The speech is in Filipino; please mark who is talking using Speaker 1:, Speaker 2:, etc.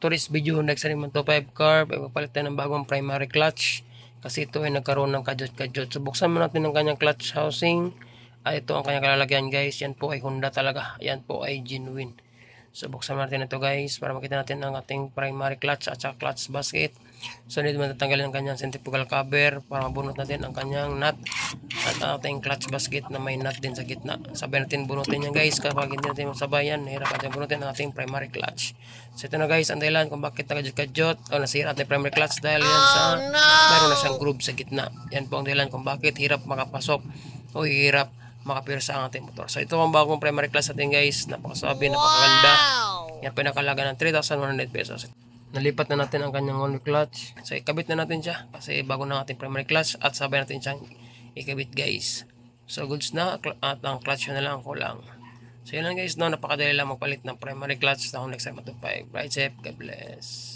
Speaker 1: today's video, next naman to 5 carb, ay magpalit tayo ng bagong primary clutch kasi ito ay nagkaroon ng kadyot-kadyot. So buksan mo natin ang kanyang clutch housing. Ito ang kanyang kalalagyan guys, yan po ay Honda talaga, yan po ay genuine. So buksan natin ito guys para makita natin ang ating primary clutch at saka clutch basket. So dito matatanggalin ang kanyang centrifugal cover para mabunot natin ang kanyang nut at ang ating clutch basket na may nut din sa gitna. Sabay natin bunutin yan guys, kapag hindi natin masabayan, hirap natin bunutin ang ating primary clutch. So ito na guys ang dahilan kung bakit nakadyot-kadyot o nasira ating primary clutch dahil yan sa mayroon na siyang groove sa gitna. Yan po ang dahilan kung bakit hirap makapasok o hirap makapirsa ang ating motor. So ito ang bagong primary clutch natin guys, napakasabi, napakaganda. Yan pinakalaga ng 3,100 pesos. Nalipat na natin ang kanyang only clutch. So ikabit na natin siya kasi bago na ating primary clutch at sabay natin siyang ikabit guys. So goods na at ang clutch na lang kulang. So yun lang guys, no, napakadali lang magpalit ng primary clutch sa Honda XR125. Right safe, God bless.